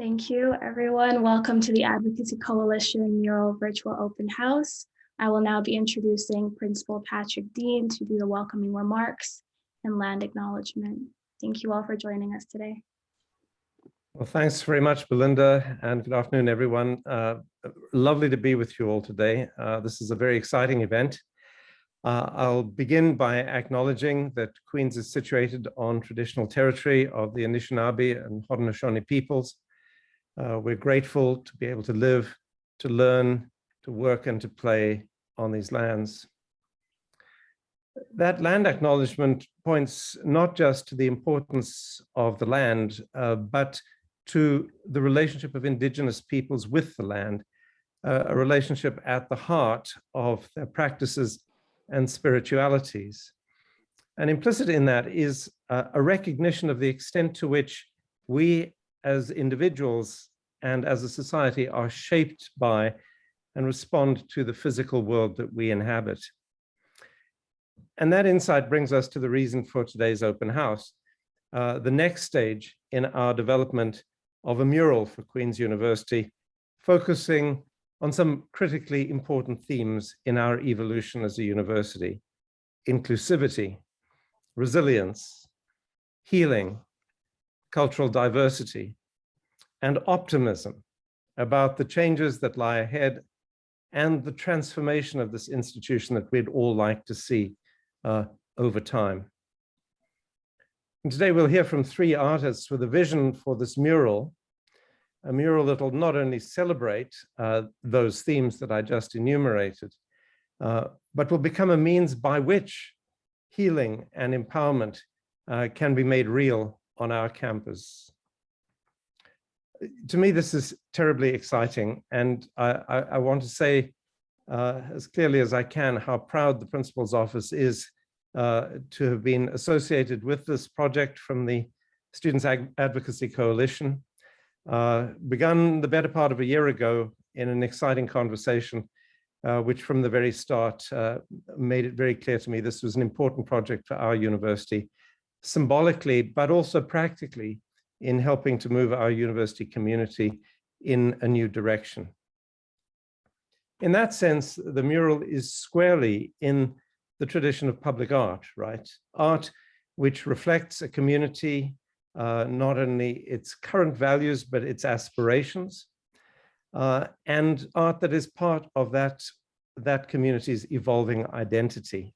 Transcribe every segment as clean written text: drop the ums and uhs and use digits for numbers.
Thank you, everyone. Welcome to the Advocacy Coalition Mural Virtual Open House. I will now be introducing Principal Patrick Dean to do the welcoming remarks and land acknowledgement. Thank you all for joining us today. Well, thanks very much, Belinda, and good afternoon, everyone. Lovely to be with you all today. This is a very exciting event. I'll begin by acknowledging that Queens is situated on traditional territory of the Anishinaabe and Haudenosaunee peoples. We're grateful to be able to live, to learn, to work, and to play on these lands. That land acknowledgement points not just to the importance of the land, but to the relationship of Indigenous peoples with the land, a relationship at the heart of their practices and spiritualities. And implicit in that is a recognition of the extent to which we as individuals and as a society are shaped by and respond to the physical world that we inhabit. And that insight brings us to the reason for today's open house, the next stage in our development of a mural for Queen's University, focusing on some critically important themes in our evolution as a university: inclusivity, resilience, healing, cultural diversity, and optimism about the changes that lie ahead and the transformation of this institution that we'd all like to see over time. And today we'll hear from three artists with a vision for this mural, a mural that will not only celebrate those themes that I just enumerated, but will become a means by which healing and empowerment can be made real on our campus. To me, this is terribly exciting, and I want to say as clearly as I can how proud the Principal's Office is to have been associated with this project from the Students' Advocacy Coalition, begun the better part of a year ago in an exciting conversation, which from the very start made it very clear to me this was an important project for our university, symbolically, but also practically, in helping to move our university community in a new direction. In that sense, the mural is squarely in the tradition of public art, right? Art which reflects a community, not only its current values, but its aspirations, and art that is part of that community's evolving identity.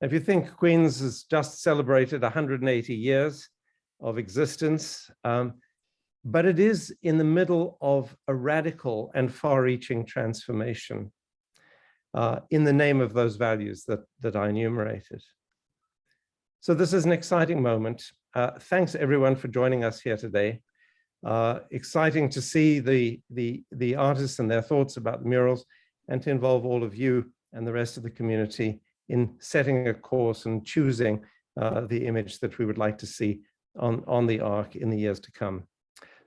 If you think Queen's has just celebrated 180 years of existence, but it is in the middle of a radical and far-reaching transformation in the name of those values that I enumerated. So this is an exciting moment. Thanks everyone for joining us here today. Exciting to see the artists and their thoughts about the murals, and to involve all of you and the rest of the community in setting a course and choosing the image that we would like to see on the arc in the years to come.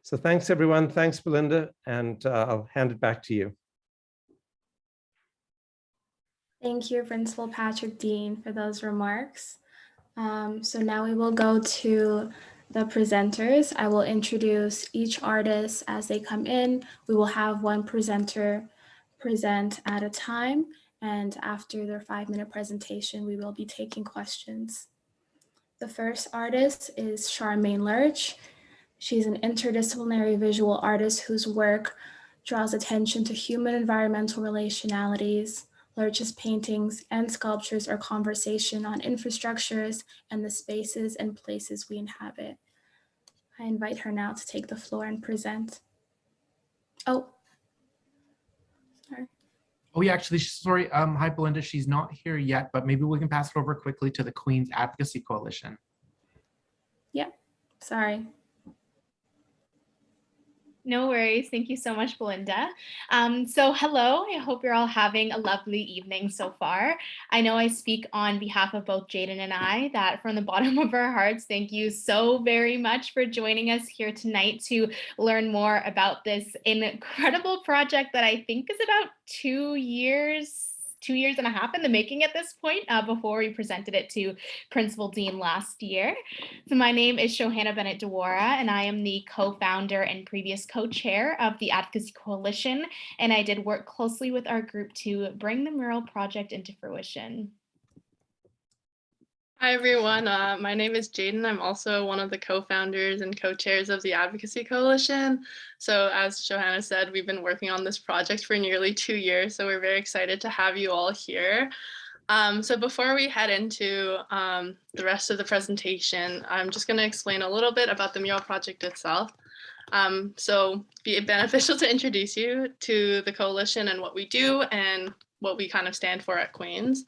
So thanks everyone, thanks Belinda, and I'll hand it back to you. Thank you, Principal Patrick Dean, for those remarks. So now we will go to the presenters. I will introduce each artist as they come in. We will have one presenter present at a time, and after their 5-minute presentation, we will be taking questions. The first artist is Charmaine Lurch. She's an interdisciplinary visual artist whose work draws attention to human environmental relationalities. Lurch's paintings and sculptures are conversation on infrastructures and the spaces and places we inhabit. I invite her now to take the floor and present. Oh, sorry. Oh yeah, actually, sorry. Hi, Belinda. She's not here yet, but maybe we can pass it over quickly to the Queen's Advocacy Coalition. Yeah, sorry. No worries. Thank you so much, Belinda. So hello, I hope you're all having a lovely evening so far. I know I speak on behalf of both Jaden and I that from the bottom of our hearts, thank you so very much for joining us here tonight to learn more about this incredible project that I think is about 2 years 2.5 years in the making at this point, before we presented it to Principal Dean last year. So my name is Shohana Bennett-Dewara, and I am the co-founder and previous co-chair of the Advocacy Coalition, and I did work closely with our group to bring the mural project into fruition. Hi, everyone. My name is Jaden. I'm also one of the co-founders and co-chairs of the Advocacy Coalition. So as Shohana said, we've been working on this project for nearly 2 years, so we're very excited to have you all here. So before we head into the rest of the presentation, I'm just going to explain a little bit about the mural project itself. So be beneficial to introduce you to the coalition and what we do and what we kind of stand for at Queen's.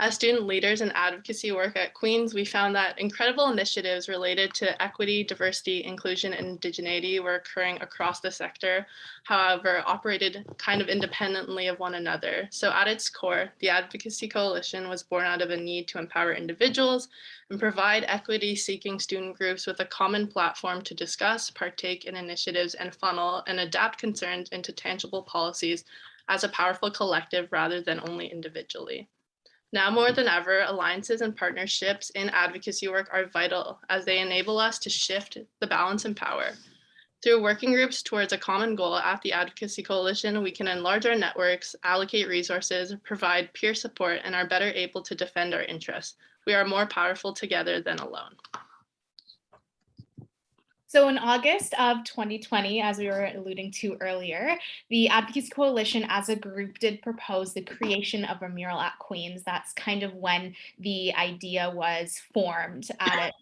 As student leaders in advocacy work at Queen's, we found that incredible initiatives related to equity, diversity, inclusion, and indigeneity were occurring across the sector, however, operated kind of independently of one another. So at its core, the Advocacy Coalition was born out of a need to empower individuals and provide equity-seeking student groups with a common platform to discuss, partake in initiatives, and funnel and adapt concerns into tangible policies as a powerful collective rather than only individually. Now more than ever, alliances and partnerships in advocacy work are vital as they enable us to shift the balance in power. Through working groups towards a common goal at the Advocacy Coalition, we can enlarge our networks, allocate resources, provide peer support, and are better able to defend our interests. We are more powerful together than alone. So in August of 2020, as we were alluding to earlier, the Advocacy Coalition as a group did propose the creation of a mural at Queen's. That's kind of when the idea was formed at its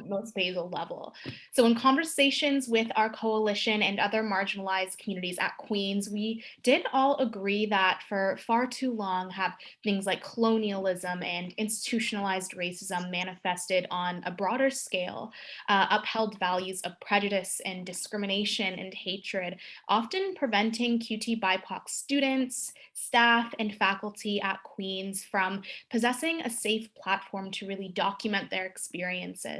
most basal level. So in conversations with our coalition and other marginalized communities at Queen's, we did all agree that for far too long have things like colonialism and institutionalized racism manifested on a broader scale, upheld values of prejudice and discrimination and hatred, often preventing QT BIPOC students, staff, and faculty at Queen's from possessing a safe platform to really document their experiences.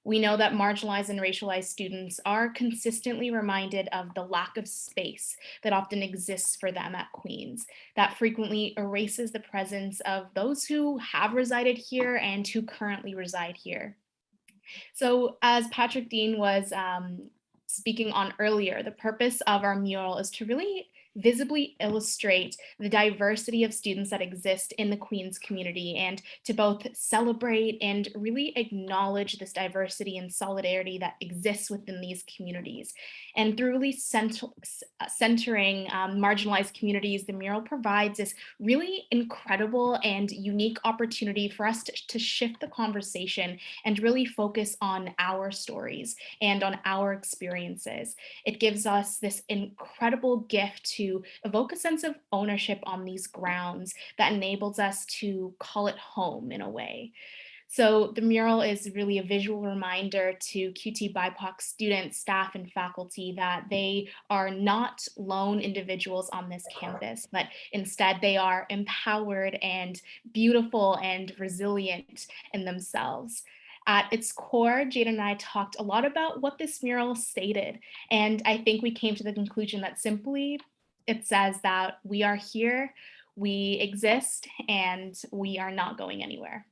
We know that marginalized and racialized students are consistently reminded of the lack of space that often exists for them at Queen's, that frequently erases the presence of those who have resided here and who currently reside here. So as Patrick Dean was speaking on earlier, the purpose of our mural is to really visibly illustrate the diversity of students that exist in the Queen's community and to both celebrate and really acknowledge this diversity and solidarity that exists within these communities. And through really centering marginalized communities, the mural provides this really incredible and unique opportunity for us to shift the conversation and really focus on our stories and on our experiences. It gives us this incredible gift to evoke a sense of ownership on these grounds that enables us to call it home in a way. So the mural is really a visual reminder to QT BIPOC students, staff, and faculty that they are not lone individuals on this campus, but instead they are empowered and beautiful and resilient in themselves. At its core, Jada and I talked a lot about what this mural stated, and I think we came to the conclusion that simply it says that we are here, we exist, and we are not going anywhere.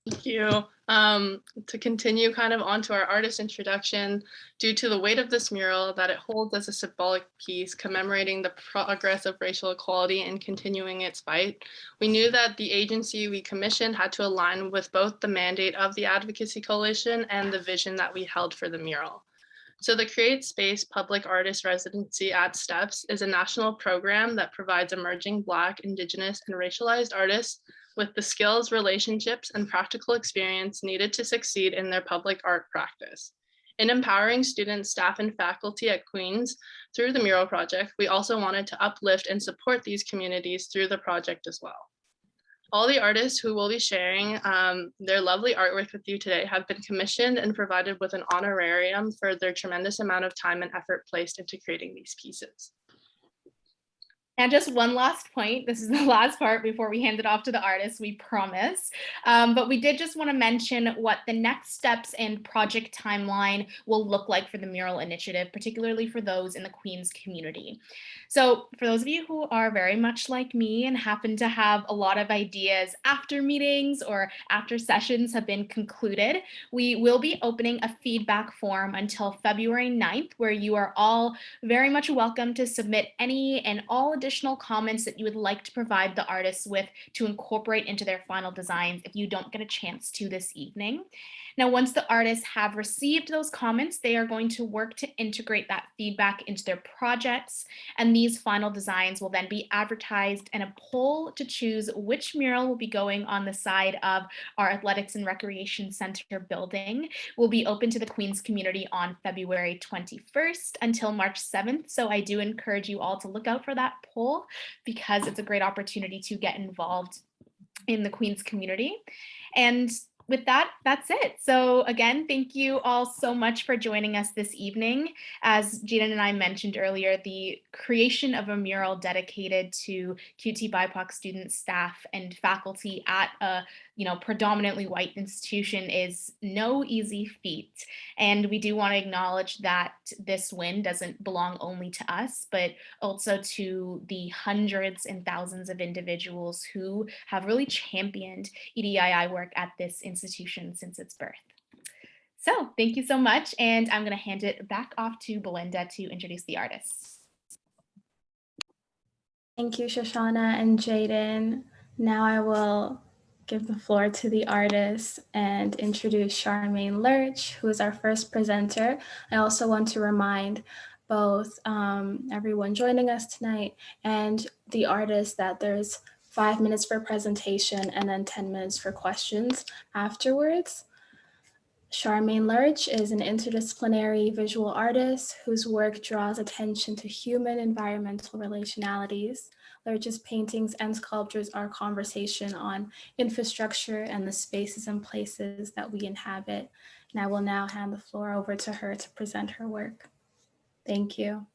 Thank you. To continue kind of onto our artist introduction, due to the weight of this mural that it holds as a symbolic piece commemorating the progress of racial equality and continuing its fight, we knew that the agency we commissioned had to align with both the mandate of the Advocacy Coalition and the vision that we held for the mural. So the Create Space Public Artist Residency at STEPS is a national program that provides emerging Black, Indigenous, and racialized artists with the skills, relationships, and practical experience needed to succeed in their public art practice. In empowering students, staff, and faculty at Queen's through the mural project, we also wanted to uplift and support these communities through the project as well. All the artists who will be sharing their lovely artwork with you today have been commissioned and provided with an honorarium for their tremendous amount of time and effort placed into creating these pieces. And just one last point. This is the last part before we hand it off to the artist, we promise. But we did just want to mention what the next steps and project timeline will look like for the mural initiative, particularly for those in the Queens community. So for those of you who are very much like me and happen to have a lot of ideas after meetings or after sessions have been concluded, we will be opening a feedback form until February 9th, where you are all very much welcome to submit any and all additional comments that you would like to provide the artists with to incorporate into their final designs if you don't get a chance to this evening. Now, once the artists have received those comments, they are going to work to integrate that feedback into their projects, and these final designs will then be advertised, and a poll to choose which mural will be going on the side of our Athletics and Recreation Center building will be open to the Queens community on February 21st until March 7th. So I do encourage you all to look out for that poll because it's a great opportunity to get involved in the Queens community. And with that, that's it. So again, thank you all so much for joining us this evening. As Jaden and I mentioned earlier, the creation of a mural dedicated to QT BIPOC students, staff, and faculty at a predominantly white institution is no easy feat. And we do want to acknowledge that this win doesn't belong only to us, but also to the hundreds and thousands of individuals who have really championed EDII work at this institution since its birth. So thank you so much. And I'm going to hand it back off to Belinda to introduce the artists. Thank you, Shoshana and Jaden. Now I will give the floor to the artists and introduce Charmaine Lurch, who is our first presenter. I also want to remind both everyone joining us tonight and the artists that there's 5 minutes for presentation and then 10 minutes for questions afterwards. Charmaine Lurch is an interdisciplinary visual artist whose work draws attention to human environmental relationalities. Lurch's paintings and sculptures are conversation on infrastructure and the spaces and places that we inhabit. And I will now hand the floor over to her to present her work. Thank you.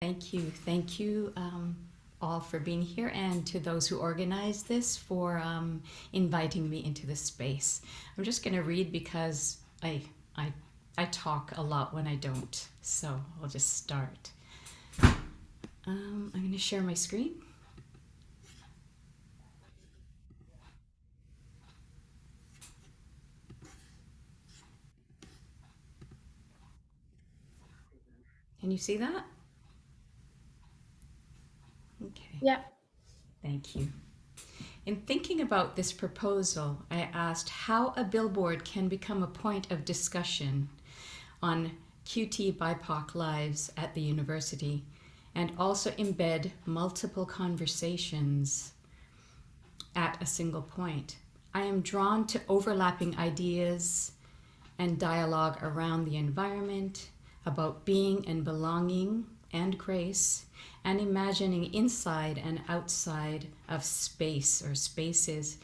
Thank you. Thank you all for being here, and to those who organized this for inviting me into this space. I'm just going to read because I talk a lot when I don't, so I'll just start. I'm going to share my screen. Can you see that? Okay. Yeah. Thank you. In thinking about this proposal, I asked how a billboard can become a point of discussion on QT BIPOC lives at the university and also embed multiple conversations at a single point. I am drawn to overlapping ideas and dialogue around the environment, about being and belonging and grace, and imagining inside and outside of space or spaces.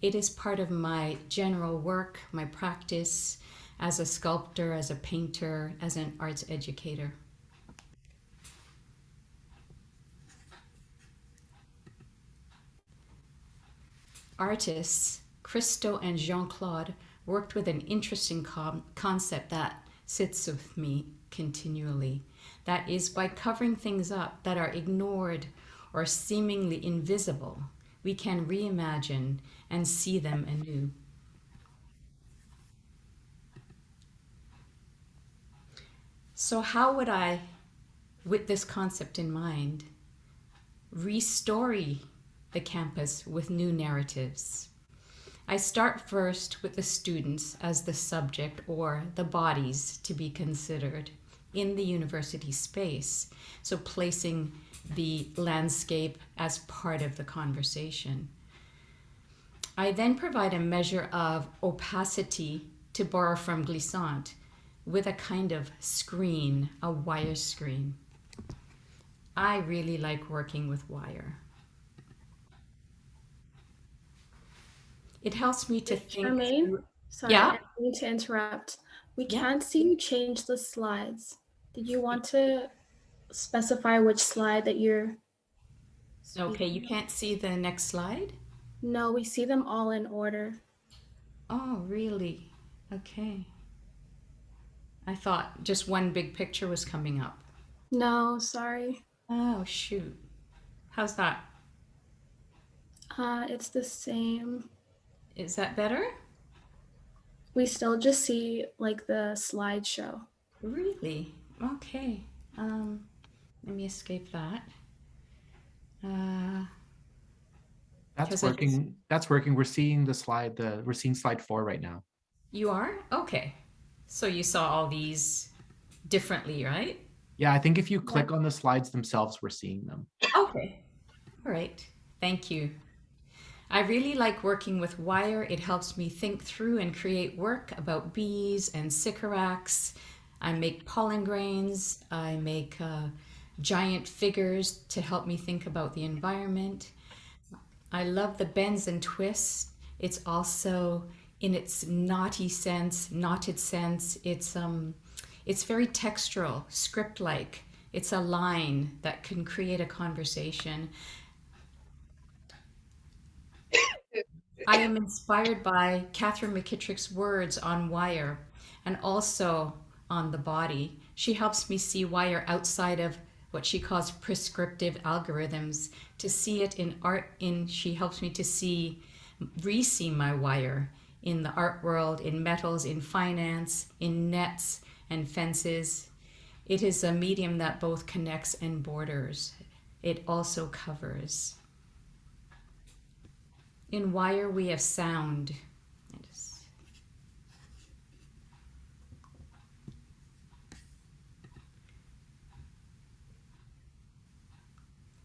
It is part of my general work, my practice as a sculptor, as a painter, as an arts educator. Artists, Christo and Jean-Claude, worked with an interesting concept that sits with me continually. That is, by covering things up that are ignored or seemingly invisible, we can reimagine and see them anew. So how would I, with this concept in mind, restory the campus with new narratives? I start first with the students as the subject or the bodies to be considered in the university space, so placing the landscape as part of the conversation. I then provide a measure of opacity, to borrow from Glissant, with a kind of screen, a wire screen. I really like working with wire. It helps me to think. Charmaine, sorry, Yeah? I need to interrupt. We Yeah. can't see you change the slides. Did you want to specify which slide that you're Okay, you speaking can't see the next slide? of. No, we see them all in order. Oh, really? Okay. I thought just one big picture was coming up. No, sorry. Oh, shoot. How's that? It's the same. Is that better? We still just see like the slideshow. Really? Okay. Let me escape that. That's 'Cause I just- working. That's working. We're seeing the slide. We're seeing slide 4 right now. You are? Okay. So you saw all these differently, right? Yeah, I think if you click on the slides themselves, we're seeing them. Okay. All right. Thank you. I really like working with wire. It helps me think through and create work about bees and sycorax. I make pollen grains. I make giant figures to help me think about the environment. I love the bends and twists. It's also in its knotted sense. It's very textural, script-like. It's a line that can create a conversation. I am inspired by Catherine McKittrick's words on wire and also on the body. She helps me see wire outside of what she calls prescriptive algorithms, to see it in art. She helps me to re-see my wire in the art world, in metals, in finance, in nets and fences. It is a medium that both connects and borders. It also covers. In wire, we have sound.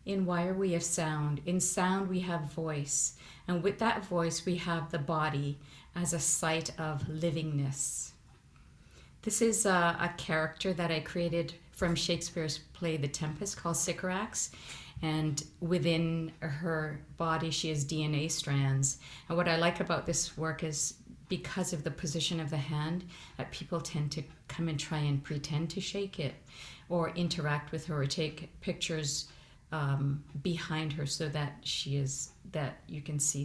In wire, we have sound. In sound, we have voice. And with that voice, we have the body as a site of livingness. This is a character that I created from Shakespeare's play The Tempest called Sycorax. And within her body, she has DNA strands. And what I like about this work is because of the position of the hand, that people tend to come and try and pretend to shake it or interact with her or take pictures behind her so that that you can see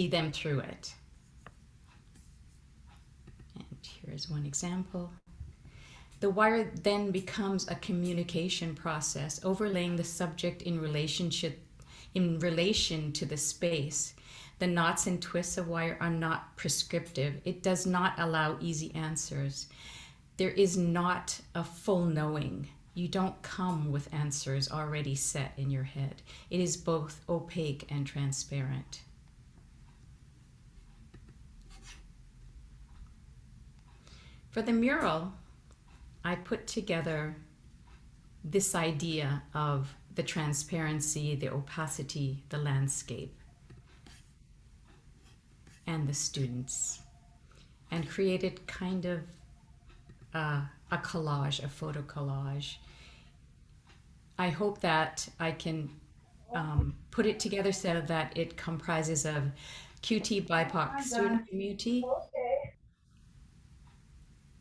them through it. And here's one example. The wire then becomes a communication process, overlaying the subject in relation to the space. The knots and twists of wire are not prescriptive. It does not allow easy answers. There is not a full knowing. You don't come with answers already set in your head. It is both opaque and transparent. For the mural, I put together this idea of the transparency, the opacity, the landscape, and the students, and created kind of a collage, a photo collage. I hope that I can put it together so that it comprises of QT BIPOC student community.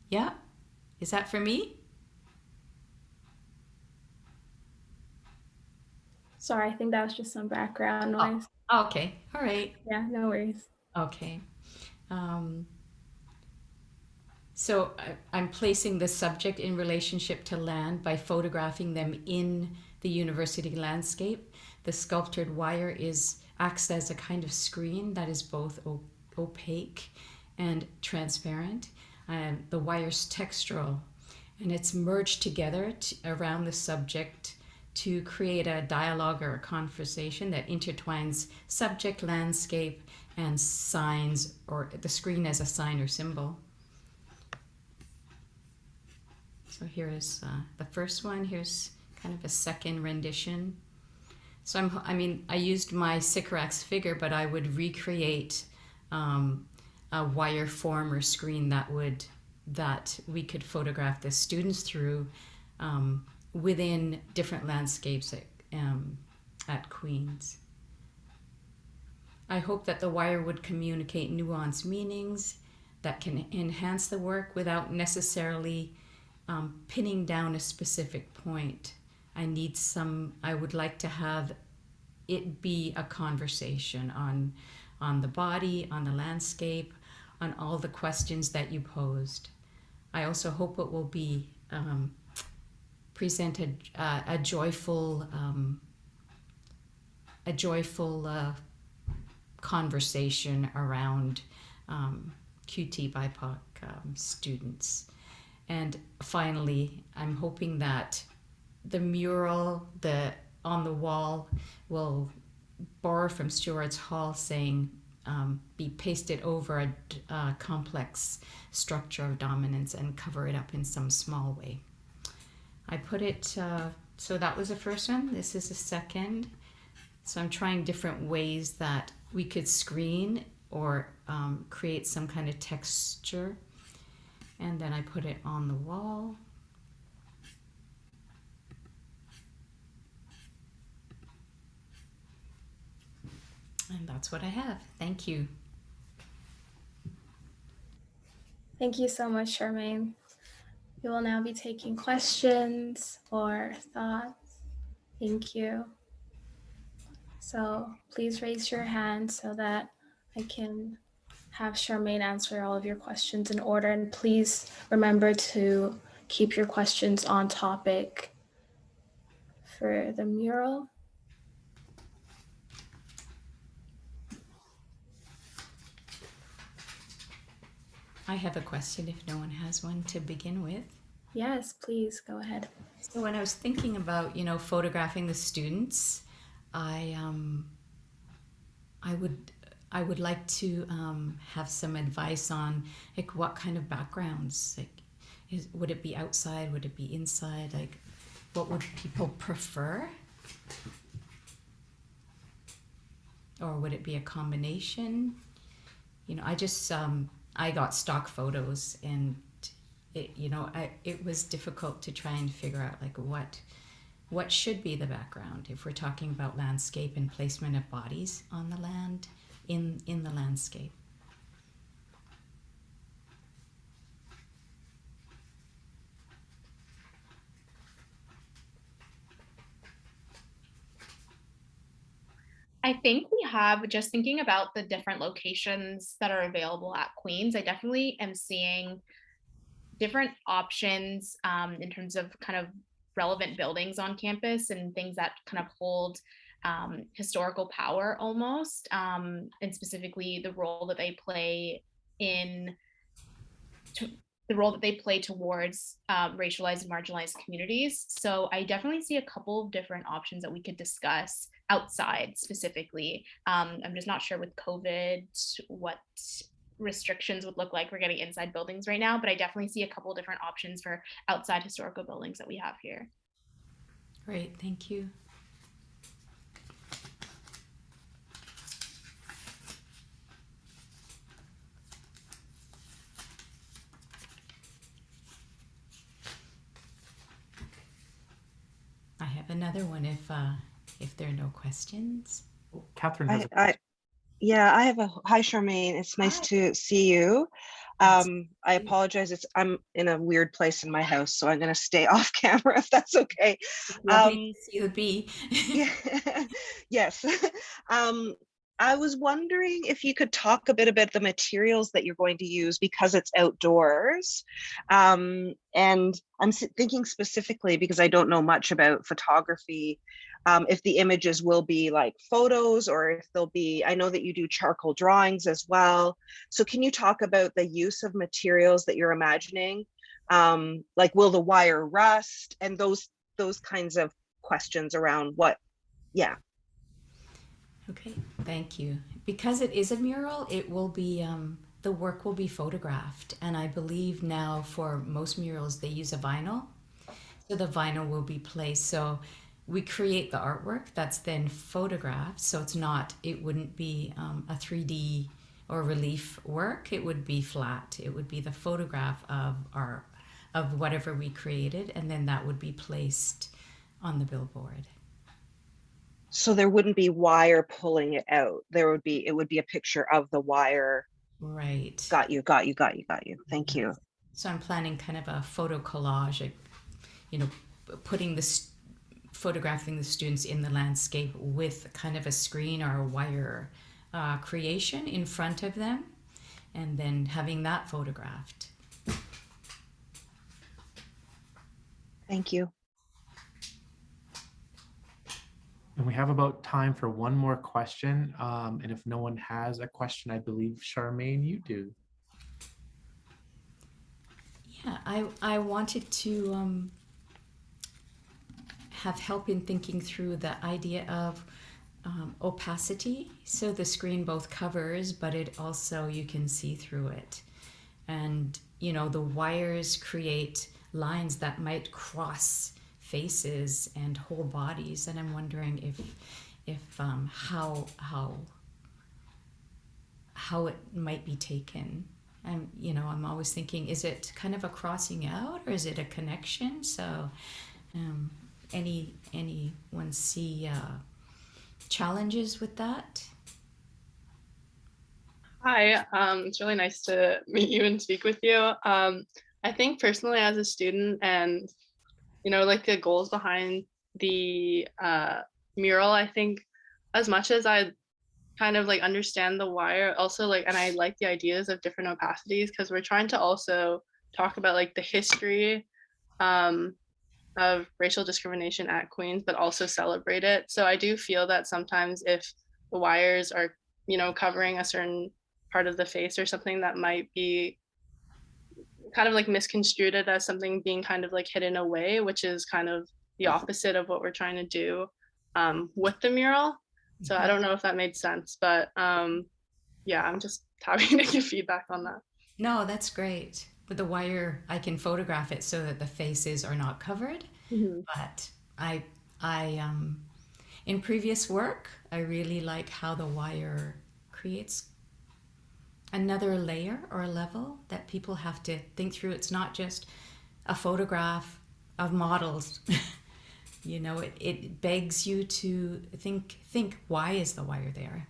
Yeah, is that for me? Sorry, I think that was just some background noise. Oh, okay, all right. Yeah, no worries. Okay. So I'm placing the subject in relationship to land by photographing them in the university landscape. The sculptured wire acts as a kind of screen that is both opaque and transparent. The wire's textural, and it's merged together around the subject to create a dialogue or a conversation that intertwines subject, landscape, and signs, or the screen as a sign or symbol. So here is the first one. Here's kind of a second rendition. So I used my Sycorax figure, but I would recreate a wire form or screen that we could photograph the students through within different landscapes at Queen's. I hope that the wire would communicate nuanced meanings that can enhance the work without necessarily pinning down a specific point. I would like to have it be a conversation on the body, on the landscape, on all the questions that you posed. I also hope it will be presented a joyful conversation around QT BIPOC students. And finally, I'm hoping that the mural on the wall will borrow from Stewart's Hall saying, be pasted over a complex structure of dominance and cover it up in some small way. I put it, so that was the first one. This is the second. So I'm trying different ways that we could screen or create some kind of texture. And then I put it on the wall. And that's what I have. Thank you. Thank you so much, Charmaine. We will now be taking questions or thoughts. Thank you. So please raise your hand so that I can have Charmaine answer all of your questions in order. And please remember to keep your questions on topic for the mural. I have a question if no one has one to begin with. Yes, please go ahead. So when I was thinking about, photographing the students, I would like to have some advice on like what kind of backgrounds, like would it be outside, would it be inside, like what would people prefer? Or would it be a combination? I got stock photos and it was difficult to try and figure out like what should be the background if we're talking about landscape and placement of bodies on the land, in the landscape. I think we have, just thinking about the different locations that are available at Queen's, I definitely am seeing different options in terms of kind of relevant buildings on campus and things that kind of hold historical power almost, and specifically the role that they play towards racialized and marginalized communities. So I definitely see a couple of different options that we could discuss outside specifically. I'm just not sure with COVID what restrictions would look like for getting inside buildings right now, but I definitely see a couple of different options for outside historical buildings that we have here. Great, thank you. I have another one if there are no questions. Catherine has I have hi Charmaine, it's nice to see you. I apologize, I'm in a weird place in my house, so I'm going to stay off camera if that's okay. Lovely to see the bee. Yes. I was wondering if you could talk a bit about the materials that you're going to use because it's outdoors. And I'm thinking specifically because I don't know much about photography, if the images will be like photos or if they'll be, I know that you do charcoal drawings as well. So can you talk about the use of materials that you're imagining? Like, will the wire rust and those kinds of questions around what, yeah. Okay, thank you. Because it is a mural, it will be, the work will be photographed. And I believe now for most murals, they use a vinyl. So the vinyl will be placed. So we create the artwork that's then photographed. So it wouldn't be a 3D or relief work. It would be flat. It would be the photograph of whatever we created. And then that would be placed on the billboard. So there wouldn't be wire pulling it out. It would be a picture of the wire. Right. Got you. Thank you. So I'm planning kind of a photo collage, like, you know, photographing the students in the landscape with kind of a screen or a wire creation in front of them, and then having that photographed. Thank you. And we have about time for one more question. And if no one has a question, I believe, Charmaine, you do. Yeah, I wanted to have help in thinking through the idea of opacity. So the screen both covers, but it also, you can see through it. And, you know, the wires create lines that might cross faces and whole bodies. And I'm wondering if how it might be taken. And, you know, I'm always thinking, is it kind of a crossing out or is it a connection? So anyone see challenges with that? Hi, it's really nice to meet you and speak with you. I think personally as a student and, you know, like the goals behind the mural, I think as much as I kind of like understand the wire, also like, and I like the ideas of different opacities, because we're trying to also talk about like the history of racial discrimination at Queen's, but also celebrate it. So I do feel that sometimes if the wires are, you know, covering a certain part of the face or something, that might be kind of like misconstrued as something being kind of like hidden away, which is kind of the opposite of what we're trying to do with the mural. So I don't know if that made sense, but yeah, I'm just happy to give feedback on that. No, that's great. With the wire, I can photograph it so that the faces are not covered. Mm-hmm. But I in previous work, I really like how the wire creates another layer or a level that people have to think through. It's not just a photograph of models. You know, it begs you to think, why is the wire there?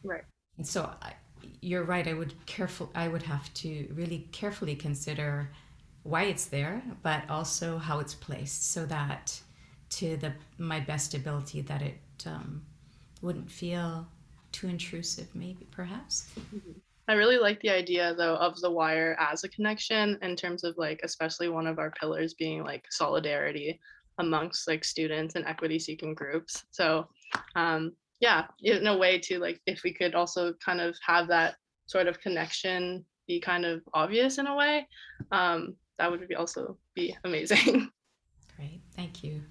Right. And so you're right. I would have to really carefully consider why it's there, but also how it's placed, so that to my best ability, that it wouldn't feel too intrusive, maybe, perhaps. Mm-hmm. I really like the idea though of the wire as a connection, in terms of like, especially one of our pillars being like solidarity amongst like students and equity seeking groups. So yeah, in a way to like, if we could also kind of have that sort of connection be kind of obvious in a way, that would also be amazing. Great, thank you.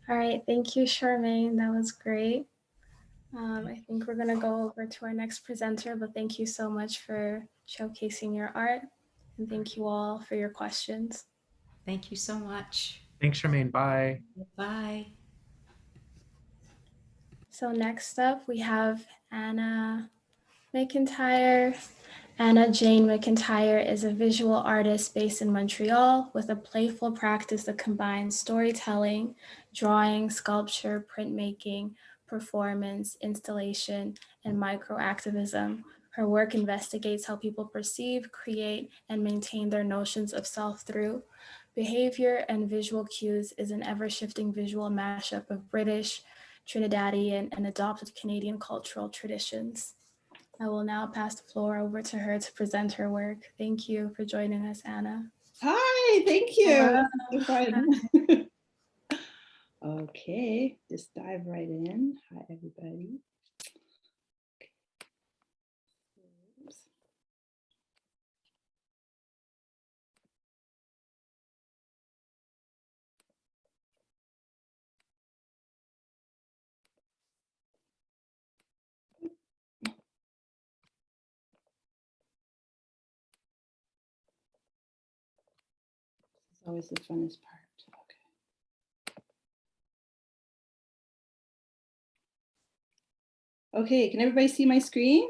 All right, thank you, Charmaine. That was great. I think we're gonna go over to our next presenter, but thank you so much for showcasing your art. And thank you all for your questions. Thank you so much. Thanks, Charmaine. Bye. Bye. So next up, we have Anna McIntyre. Anna Jane McIntyre is a visual artist based in Montreal with a playful practice that combines storytelling, drawing, sculpture, printmaking, performance, installation, and microactivism. Her work investigates how people perceive, create, and maintain their notions of self through behavior, and visual cues is an ever-shifting visual mashup of British, Trinidadian, and adopted Canadian cultural traditions. I will now pass the floor over to her to present her work. Thank you for joining us, Anna. Hi, thank you. Hello. So fun. Okay, just dive right in. Hi, everybody. Oops. Always the funnest part. Okay, can everybody see my screen?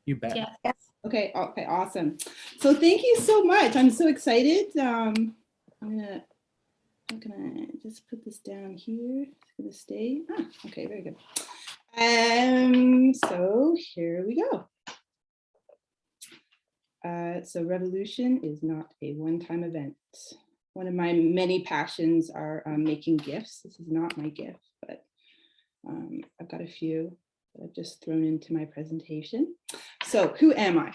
You bet. Yes. Okay, awesome. So thank you so much. I'm so excited. I'm gonna just put this down here. It's gonna stay. Okay, very good. So here we go. So revolution is not a one-time event. One of my many passions are making gifts. This is not my gift, but I've got a few that I've just thrown into my presentation. So who am I?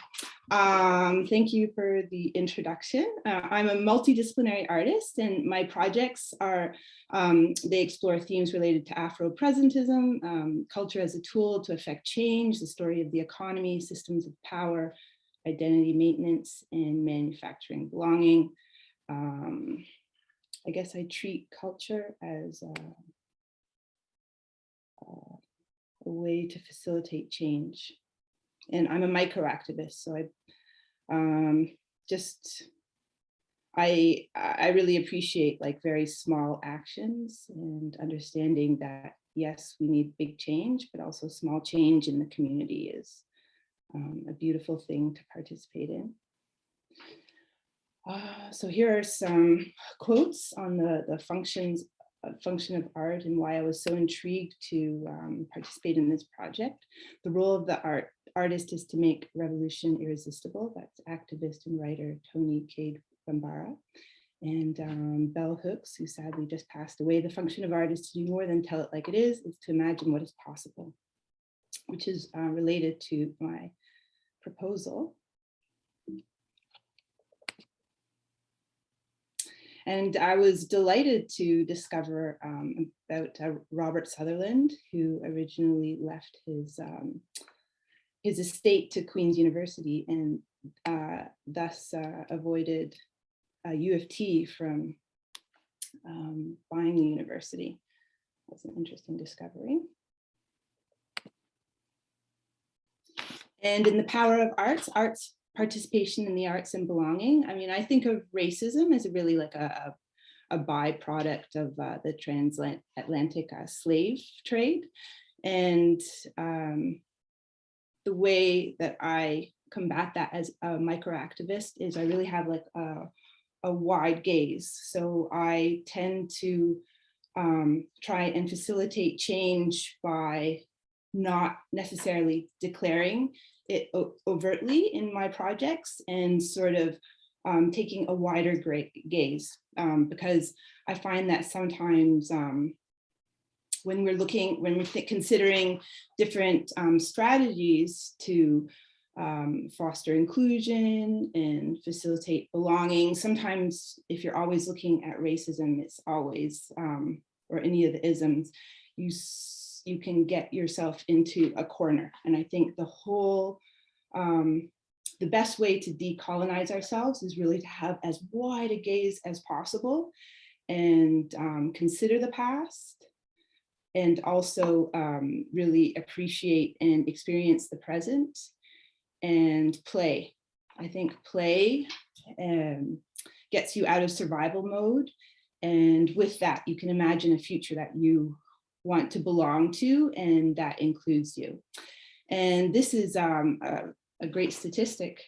Thank you for the introduction. I'm a multidisciplinary artist, and my projects are, they explore themes related to Afro-presentism, culture as a tool to affect change, the story of the economy, systems of power, identity maintenance, and manufacturing belonging. I guess I treat culture as a way to facilitate change. And I'm a microactivist, so I really appreciate like very small actions and understanding that, yes, we need big change, but also small change in the community is a beautiful thing to participate in. So here are some quotes on the function of art and why I was so intrigued to participate in this project. The role of the artist is to make revolution irresistible. That's activist and writer Toni Cade Bambara. And Bell Hooks, who sadly just passed away. The function of art is to do more than tell it like it is to imagine what is possible, which is related to my proposal. And I was delighted to discover about Robert Sutherland, who originally left his estate to Queen's University and thus avoided U of T from buying the university. That's an interesting discovery. And in the power of arts participation in the arts and belonging. I mean, I think of racism as really like a byproduct of the transatlantic slave trade. And the way that I combat that as a microactivist is I really have like a wide gaze. So I tend to try and facilitate change by not necessarily declaring it overtly in my projects and sort of taking a wider gaze because I find that sometimes when we're considering different strategies to foster inclusion and facilitate belonging, sometimes if you're always looking at racism, it's always, or any of the isms, you can get yourself into a corner. And I think the whole, the best way to decolonize ourselves is really to have as wide a gaze as possible and consider the past and also really appreciate and experience the present and play. I think play gets you out of survival mode. And with that, you can imagine a future that you want to belong to, and that includes you. And this is a great statistic.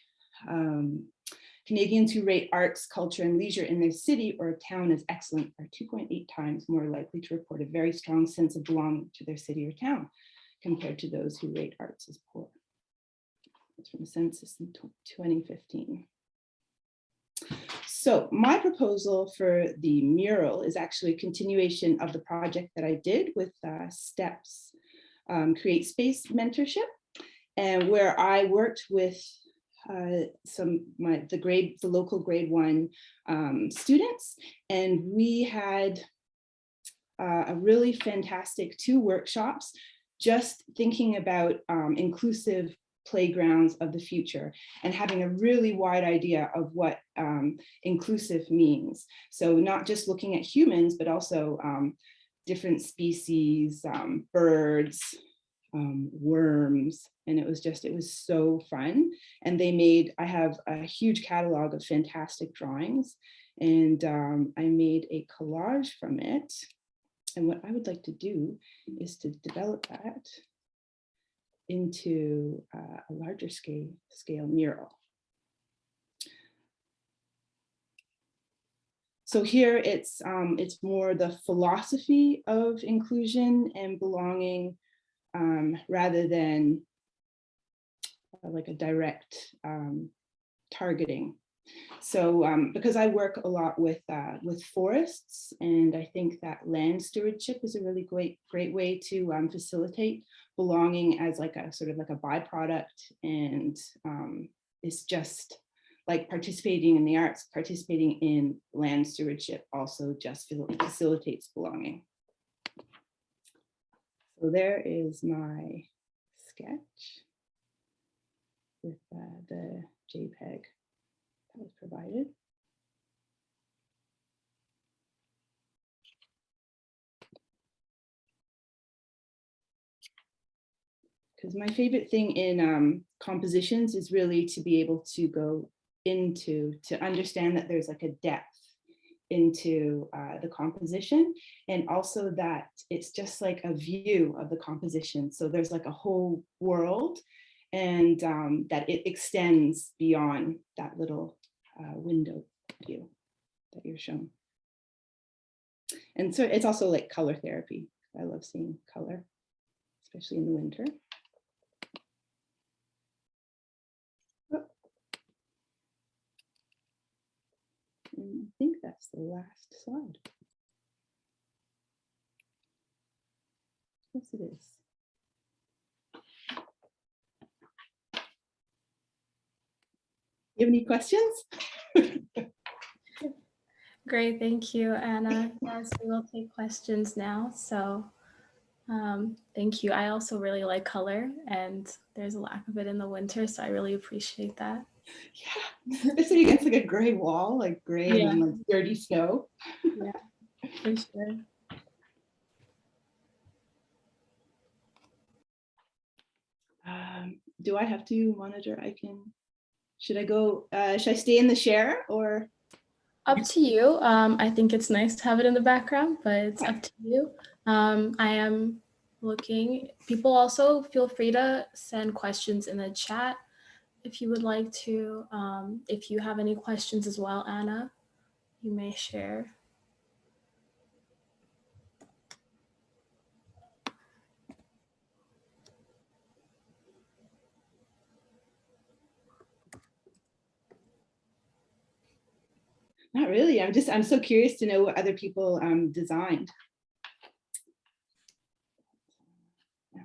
Canadians who rate arts, culture, and leisure in their city or town as excellent are 2.8 times more likely to report a very strong sense of belonging to their city or town compared to those who rate arts as poor. It's from the census in 2015. So my proposal for the mural is actually a continuation of the project that I did with STEP's Create Space mentorship, and where I worked with the local grade 1 students, and we had a really fantastic 2 workshops just thinking about inclusive playgrounds of the future and having a really wide idea of what inclusive means. So not just looking at humans, but also different species, birds, worms. And it was so fun. And I have a huge catalog of fantastic drawings. And I made a collage from it. And what I would like to do is to develop that into a larger scale mural. So here it's more the philosophy of inclusion and belonging rather than like a direct targeting. So because I work a lot with forests, and I think that land stewardship is a really great way to facilitate belonging as like a sort of like a byproduct, and it's just like participating in the arts, participating in land stewardship also just facilitates belonging. So there is my sketch with the JPEG that was provided. Because my favorite thing in compositions is really to be able to go into, to understand that there's like a depth into the composition, and also that it's just like a view of the composition. So there's like a whole world, and that it extends beyond that little window view that you're shown. And so it's also like color therapy. I love seeing color, especially in the winter. And I think that's the last slide. Yes, it is. You have any questions? Great, thank you, Anna. Yes, we will take questions now. So thank you. I also really like color, and there's a lack of it in the winter, so I really appreciate that. Yeah, especially against like a gray wall, like gray and then like dirty snow. Yeah, for sure. Do I have to monitor? Should I go, should I stay in the share or? Up to you. I think it's nice to have it in the background, but it's up to you. I am looking. People also feel free to send questions in the chat if you would like to. If you have any questions as well, Anna, you may share. Not really. I'm so curious to know what other people designed. Yeah.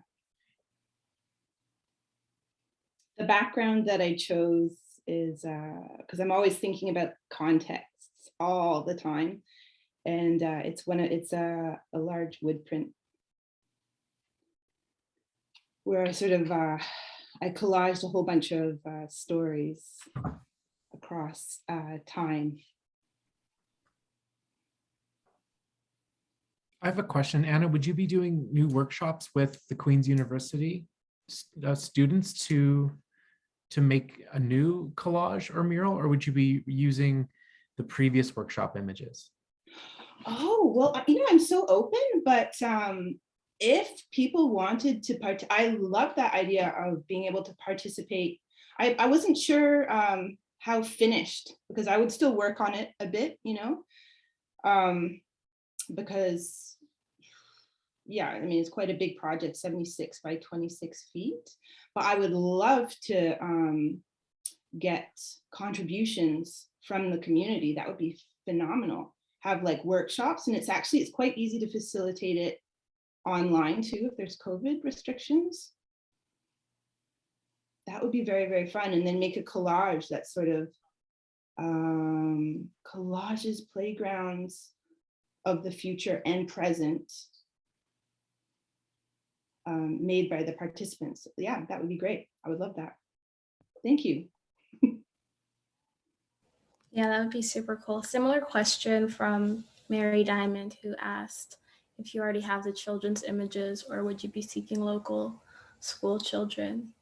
The background that I chose is because I'm always thinking about contexts all the time, and it's a large wood print where I sort of I collaged a whole bunch of stories across time. I have a question, Anna. Would you be doing new workshops with the Queen's University students to make a new collage or mural, or would you be using the previous workshop images? Oh, well, I'm so open, but if people wanted to I love that idea of being able to participate. I wasn't sure how finished, because I would still work on it a bit, because yeah, it's quite a big project, 76 by 26 feet, but I would love to get contributions from the community. That would be phenomenal. Have like workshops, and it's quite easy to facilitate it online too if there's COVID restrictions. That would be very, very fun. And then make a collage that's sort of collages, playgrounds of the future and present, made by the participants. Yeah, that would be great. I would love that. Thank you. Yeah, that would be super cool. Similar question from Mary Diamond, who asked if you already have the children's images, or would you be seeking local school children?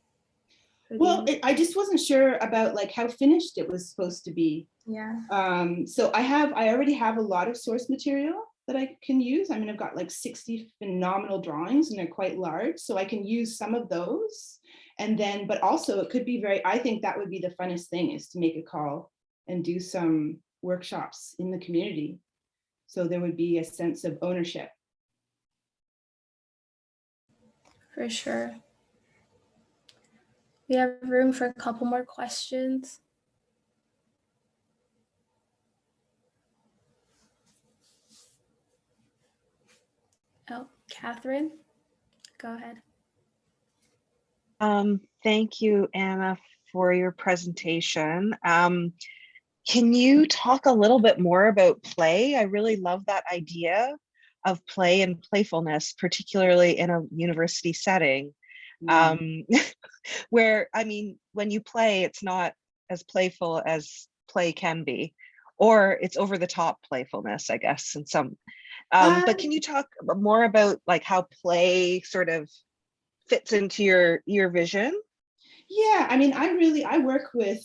Well, I just wasn't sure about like how finished it was supposed to be. Yeah. So I already have a lot of source material that I can use. I've got like 60 phenomenal drawings, and they're quite large, so I can use some of those. And then, but also it could be I think that would be the funnest thing, is to make a call and do some workshops in the community. So there would be a sense of ownership. for sure. We have room for a couple more questions. Oh, Catherine, go ahead. Thank you, Anna, for your presentation. Can you talk a little bit more about play? I really love that idea of play and playfulness, particularly in a university setting. Where, I mean, when you play, it's not as playful as play can be, or it's over the top playfulness, I guess, in some. But can you talk more about like how play sort of fits into your vision? Yeah, I mean, I work with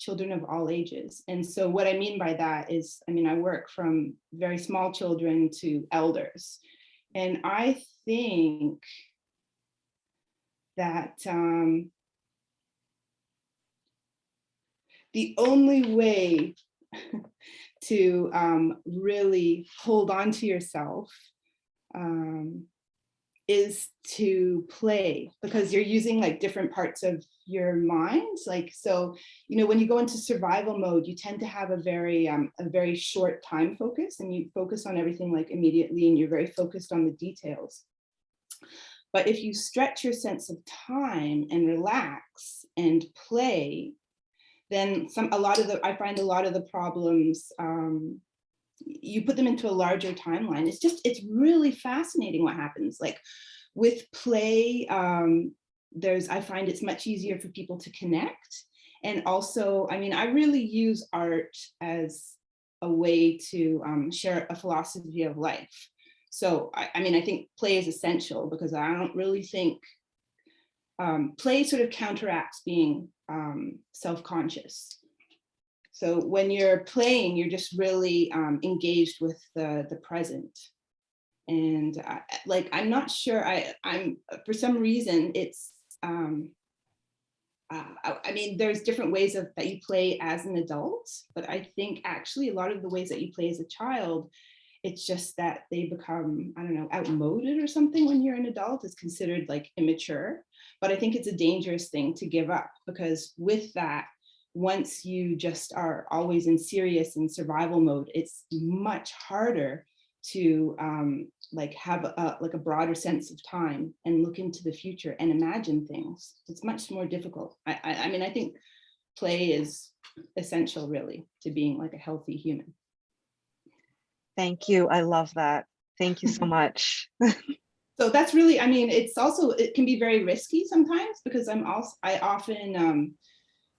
children of all ages. And so what I mean by that is, I mean, I work from very small children to elders. And I think that the only way to really hold on to yourself is to play, because you're using like different parts of your mind. Like, so, you know, when you go into survival mode, you tend to have a very short time focus, and you focus on everything like immediately, and you're very focused on the details. But if you stretch your sense of time and relax and play, then I find a lot of the problems, you put them into a larger timeline. It's really fascinating what happens. Like with play, I find it's much easier for people to connect. And also, I mean, I really use art as a way to share a philosophy of life. So, I mean, I think play is essential, because I don't really think play sort of counteracts being self-conscious. So when you're playing, you're just really engaged with the present. And like, I'm not sure, I'm for some reason, it's, I mean, there's different ways that you play as an adult, but I think actually a lot of the ways that you play as a child, it's just that they become, I don't know, outmoded or something when you're an adult. It's considered like immature. But I think it's a dangerous thing to give up, because with that, once you just are always in serious and survival mode, it's much harder to like have a broader sense of time and look into the future and imagine things. It's much more difficult. I mean, I think play is essential really to being like a healthy human. Thank you. I love that. Thank you so much. So that's really, I mean, it can be very risky sometimes, because I often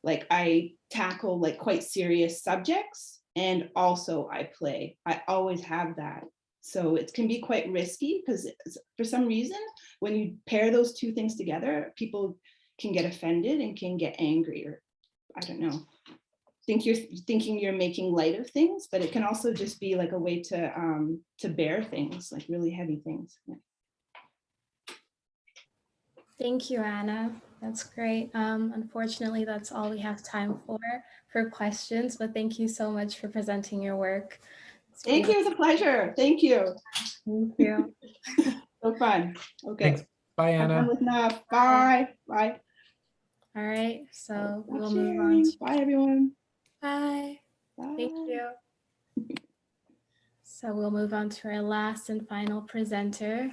like I tackle like quite serious subjects, and also I play. I always have that. So it can be quite risky, because for some reason, when you pair those two things together, people can get offended and can get angry, or I don't know, think you're thinking you're making light of things, but it can also just be like a way to bear things, like really heavy things. Yeah. Thank you, Anna. That's great. Unfortunately, that's all we have time for questions, but thank you so much for presenting your work. Thank you. It was a pleasure. Thank you. Thank you. So fun. Okay. Thanks. Bye, Anna. Have fun with Nuff. Bye. Bye. All right, so Stop we'll sharing. move on to... Bye, everyone. Bye. Bye. Thank you. So we'll move on to our last and final presenter,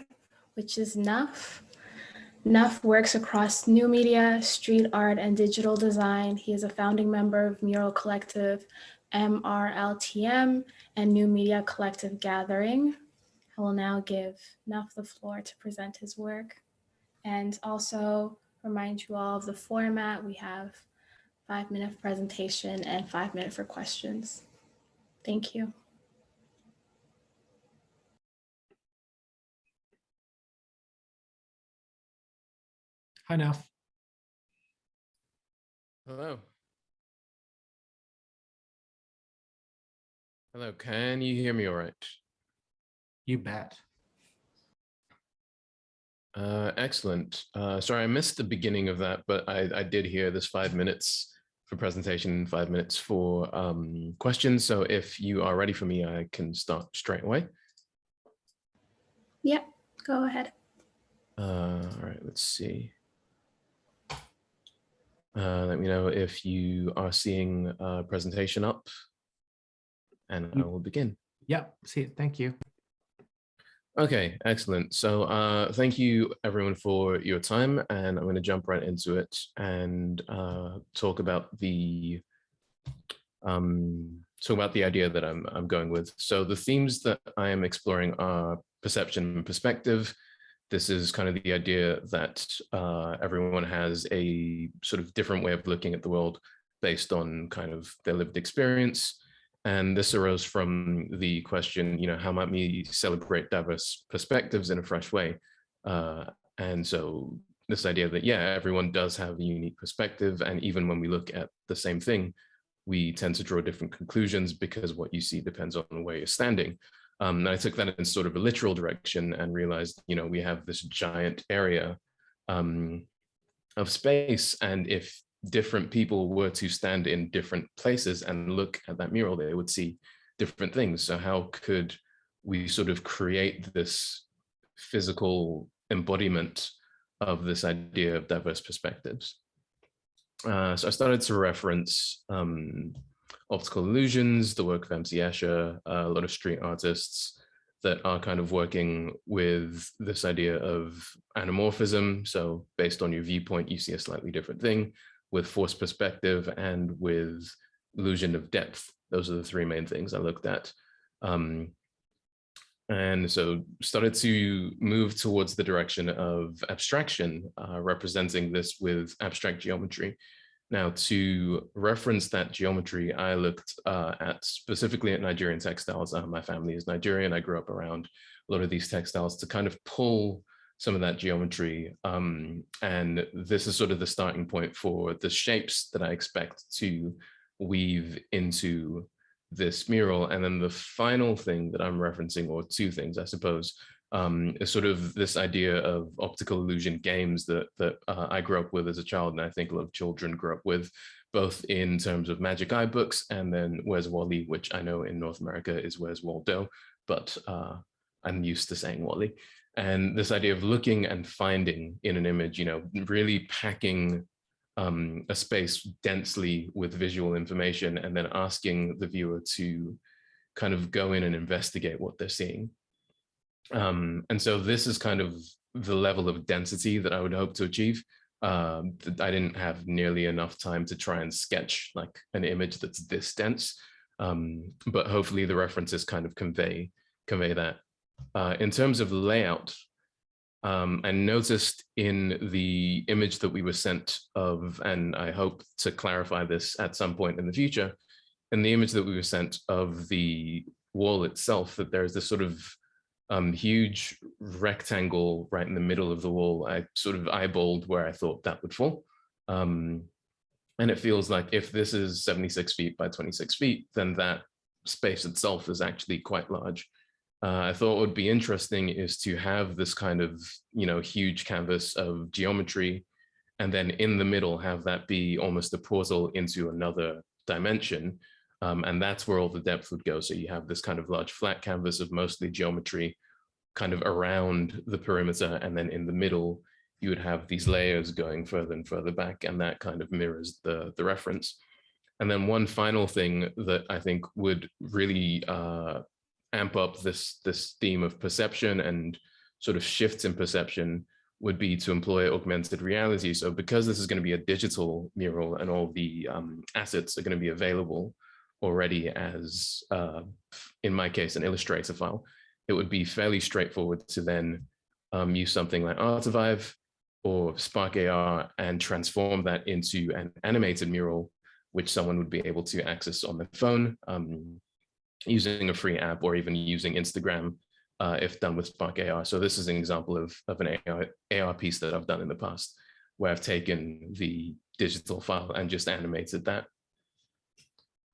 which is Nuff. Nuff works across new media, street art, and digital design. He is a founding member of mural collective MRLTM and new media collective Gathering. I will now give Nuff the floor to present his work, and also remind you all of the format. We have 5-minute presentation and 5 minutes for questions. Thank you. Hi, Nuff. Hello. Hello, can you hear me all right? You bet. Excellent. Sorry, I missed the beginning of that, but I did hear this 5 minutes for presentation, 5 minutes for questions. So if you are ready for me, I can start straight away. Yep, go ahead. All right, let's see. Let me know if you are seeing a presentation up, and I will begin. Yep, see it. Thank you. Okay, excellent. So thank you everyone for your time, and I'm going to jump right into it and talk about the idea that I'm going with. So the themes that I am exploring are perception and perspective. This is kind of the idea that everyone has a sort of different way of looking at the world based on kind of their lived experience. And this arose from the question, how might we celebrate diverse perspectives in a fresh way? And so this idea that, yeah, everyone does have a unique perspective. And even when we look at the same thing, we tend to draw different conclusions because what you see depends on where you're standing. And I took that in sort of a literal direction and realized, we have this giant area of space. And if different people were to stand in different places and look at that mural, they would see different things. So how could we sort of create this physical embodiment of this idea of diverse perspectives? So I started to reference optical illusions, the work of MC Escher, a lot of street artists that are kind of working with this idea of anamorphism. So based on your viewpoint, you see a slightly different thing, with forced perspective and with illusion of depth. Those are the three main things I looked at. And so started to move towards the direction of abstraction, representing this with abstract geometry. Now, to reference that geometry, I looked specifically at Nigerian textiles. My family is Nigerian. I grew up around a lot of these textiles to kind of pull some of that geometry. And this is sort of the starting point for the shapes that I expect to weave into this mural. And then the final thing that I'm referencing, or two things, I suppose, is sort of this idea of optical illusion games that I grew up with as a child, and I think a lot of children grew up with, both in terms of Magic Eye books and then Where's Wally, which I know in North America is Where's Waldo, but I'm used to saying Wally. And this idea of looking and finding in an image, really packing a space densely with visual information, and then asking the viewer to kind of go in and investigate what they're seeing. And so this is kind of the level of density that I would hope to achieve. I didn't have nearly enough time to try and sketch like an image that's this dense, but hopefully the references kind of convey that. In terms of layout, I noticed in the image that we were sent of, and I hope to clarify this at some point in the future, in the image that we were sent of the wall itself, that there's this sort of huge rectangle right in the middle of the wall. I sort of eyeballed where I thought that would fall. And it feels like if this is 76 feet by 26 feet, then that space itself is actually quite large. I thought what would be interesting is to have this kind of, huge canvas of geometry, and then in the middle have that be almost a portal into another dimension. And that's where all the depth would go. So you have this kind of large flat canvas of mostly geometry kind of around the perimeter. And then in the middle, you would have these layers going further and further back. And that kind of mirrors the reference. And then one final thing that I think would really amp up this theme of perception and sort of shifts in perception would be to employ augmented reality. So because this is going to be a digital mural and all the assets are going to be available already as, in my case, an Illustrator file, it would be fairly straightforward to then use something like Artivive or Spark AR and transform that into an animated mural, which someone would be able to access on their phone, using a free app, or even using Instagram if done with Spark AR. So this is an example of an AR piece that I've done in the past, where I've taken the digital file and just animated that.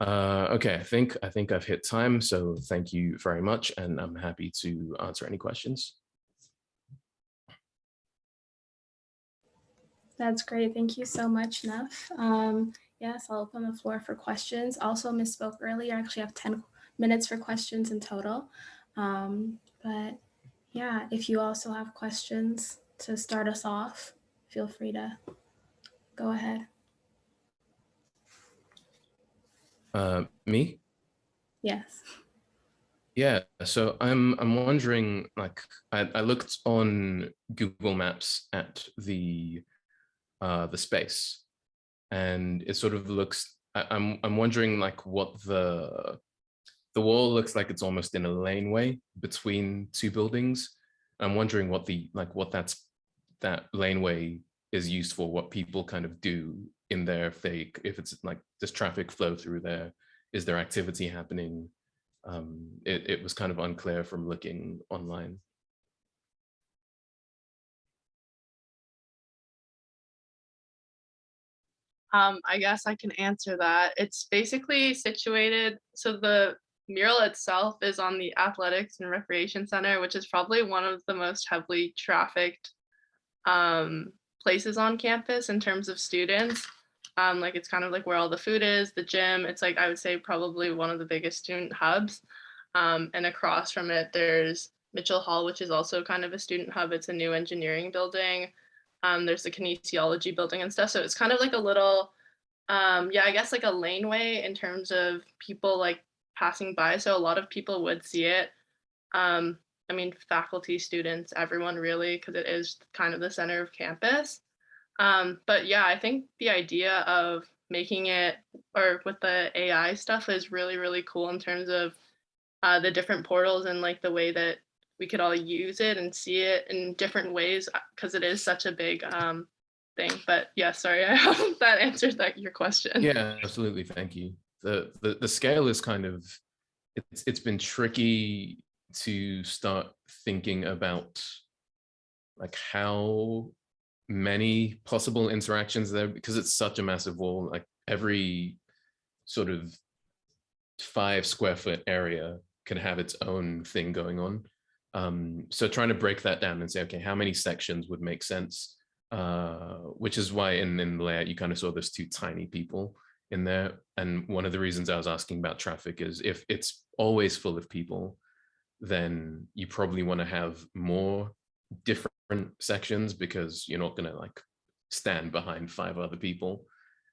Okay, I think I've hit time, so thank you very much, and I'm happy to answer any questions. That's great. Thank you so much, Nuff. Yes, I'll open the floor for questions. Also misspoke earlier. I actually have 10 minutes for questions in total. But yeah, if you also have questions to start us off, feel free to go ahead. Me? Yes. Yeah, so I'm wondering, like, I looked on Google Maps at the space, and it sort of looks. I'm wondering, like, what the wall looks like. It's almost in a laneway between two buildings. I'm wondering what that laneway is used for. What people kind of do in there, if it's like, does traffic flow through there? Is there activity happening? It was kind of unclear from looking online. I guess I can answer that. It's basically situated, so the mural itself is on the Athletics and Recreation Center, which is probably one of the most heavily trafficked places on campus in terms of students. Like, it's kind of like where all the food is, the gym. It's like, I would say, probably one of the biggest student hubs. And across from it, there's Mitchell Hall, which is also kind of a student hub. It's a new engineering building. There's the kinesiology building and stuff. So it's kind of like a little, yeah, I guess like a laneway in terms of people like passing by. So a lot of people would see it. I mean, faculty, students, everyone really, because it is kind of the center of campus. But yeah, I think the idea of making it, or with the AI stuff, is really, really cool in terms of the different portals and like the way that we could all use it and see it in different ways, because it is such a big thing. But yeah, sorry, I hope that answers your question. Yeah, absolutely. Thank you. The scale is kind of, it's been tricky to start thinking about like how many possible interactions there, because it's such a massive wall. Like, every sort of 5 square foot area can have its own thing going on. So trying to break that down and say, okay, how many sections would make sense? Which is why in the layout, you kind of saw those 2 tiny people in there. And one of the reasons I was asking about traffic is, if it's always full of people, then you probably want to have more different sections, because you're not going to like stand behind 5 other people,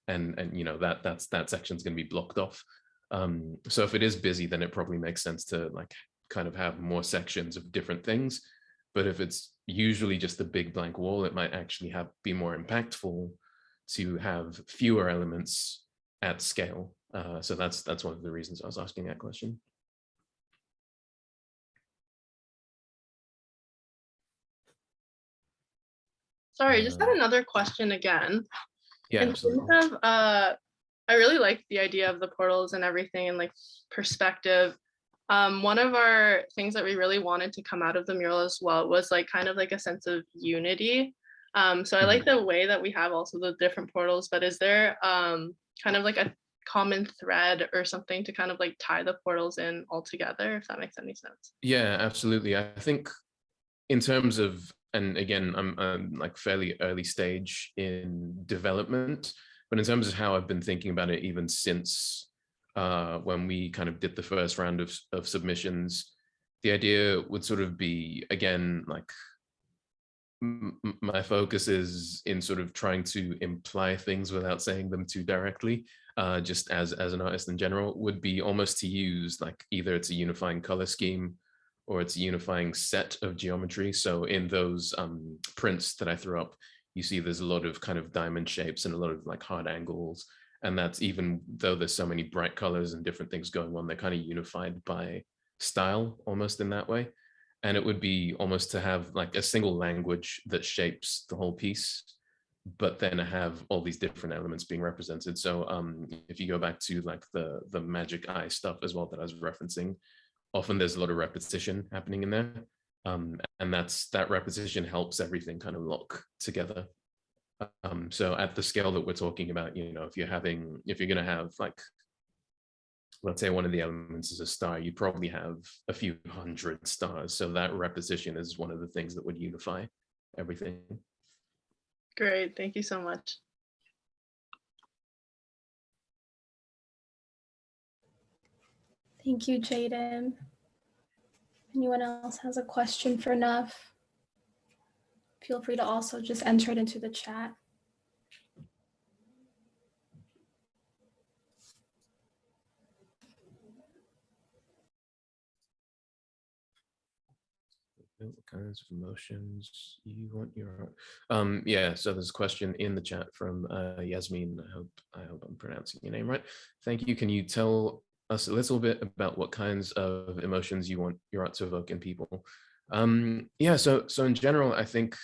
and you know that section's going to be blocked off. So if it is busy, then it probably makes sense to like kind of have more sections of different things. But if it's usually just a big blank wall, it might actually be more impactful to have fewer elements at scale. So that's one of the reasons I was asking that question. Sorry, just had another question again. Yeah, In absolutely. terms of, I really like the idea of the portals and everything and like perspective. One of our things that we really wanted to come out of the mural as well was like kind of like a sense of unity. So I like the way that we have also the different portals, but is there kind of like a common thread or something to kind of like tie the portals in all together, if that makes any sense? Yeah, absolutely. I think in terms of, and again, I'm like fairly early stage in development, but in terms of how I've been thinking about it, even since when we kind of did the first round of submissions, the idea would sort of be, again, like my focus is in sort of trying to imply things without saying them too directly, just as an artist in general, would be almost to use like either it's a unifying color scheme or it's a unifying set of geometry. So in those prints that I threw up, you see there's a lot of kind of diamond shapes and a lot of like hard angles. And that's, even though there's so many bright colors and different things going on, they're kind of unified by style almost in that way. And it would be almost to have like a single language that shapes the whole piece, but then have all these different elements being represented. So if you go back to like the magic eye stuff as well that I was referencing, often there's a lot of repetition happening in there. And that repetition helps everything kind of lock together. So at the scale that we're talking about, you know, if you're going to have like, let's say one of the elements is a star, you probably have a few hundred stars. So that repetition is one of the things that would unify everything. Great, thank you so much. Thank you, Jaden. Anyone else has a question for Nuff? feel free to also just enter it into the chat. What kinds of emotions you want your yeah, so there's a question in the chat from Yasmin. I hope I'm pronouncing your name right. Thank you. Can you tell us a little bit about what kinds of emotions you want your art to evoke in people? Yeah, so in general, I think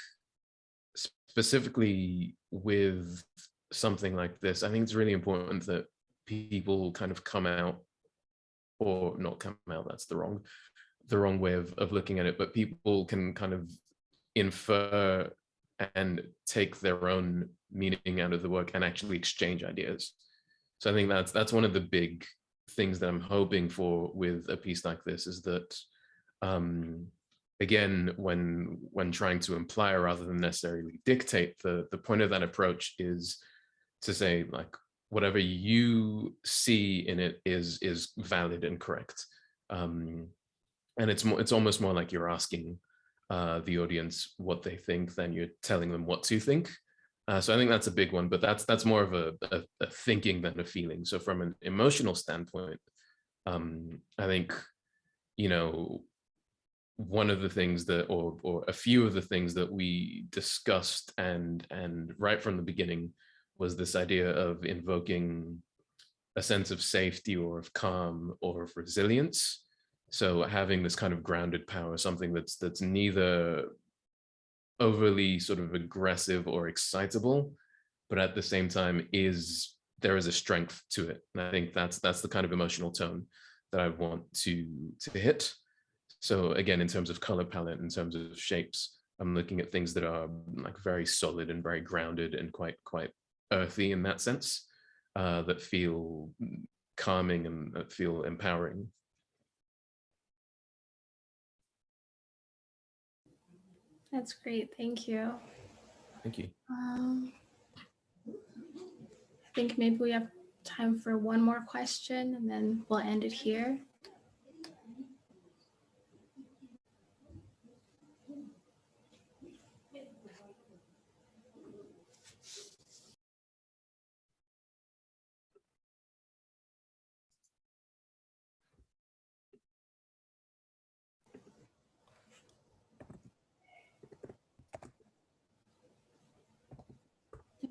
specifically with something like this, I think it's really important that people kind of come out, or not come out, that's the wrong way of looking at it, but people can kind of infer and take their own meaning out of the work and actually exchange ideas. So I think that's one of the big things that I'm hoping for with a piece like this, is that again, when trying to imply rather than necessarily dictate, the point of that approach is to say, like, whatever you see in it is valid and correct. And it's almost more like you're asking the audience what they think than you're telling them what to think. So I think that's a big one, but that's more of a thinking than a feeling. So from an emotional standpoint, I think, you know, one of the things that, or a few of the things that we discussed and right from the beginning, was this idea of invoking a sense of safety or of calm or of resilience. So having this kind of grounded power, something that's neither overly sort of aggressive or excitable, but at the same time there is a strength to it. And I think that's the kind of emotional tone that I want to hit. So again, in terms of color palette, in terms of shapes, I'm looking at things that are like very solid and very grounded and quite earthy in that sense, that feel calming and that feel empowering. That's great. Thank you. Thank you. I think maybe we have time for one more question and then we'll end it here.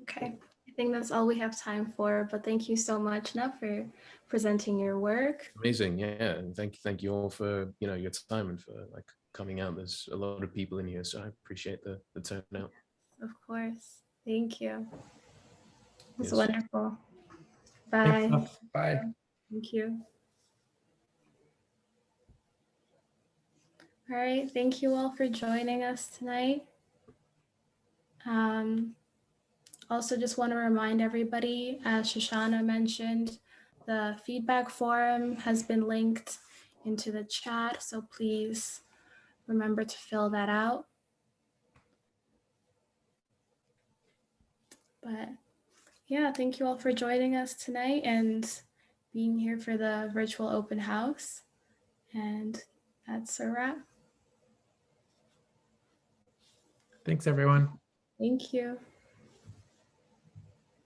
Okay, I think that's all we have time for, but thank you so much, Nuff, for presenting your work. Amazing, yeah, and thank you all for, you know, your time and for like coming out. There's a lot of people in here, so I appreciate the turnout. Of course, thank you. It was Yes. wonderful. Bye. Thanks, bye. Thank you. All right, thank you all for joining us tonight. Also just want to remind everybody, as Shoshana mentioned, the feedback forum has been linked into the chat, so please remember to fill that out. But yeah, thank you all for joining us tonight and being here for the virtual open house. And that's a wrap. Thanks, everyone. Thank you.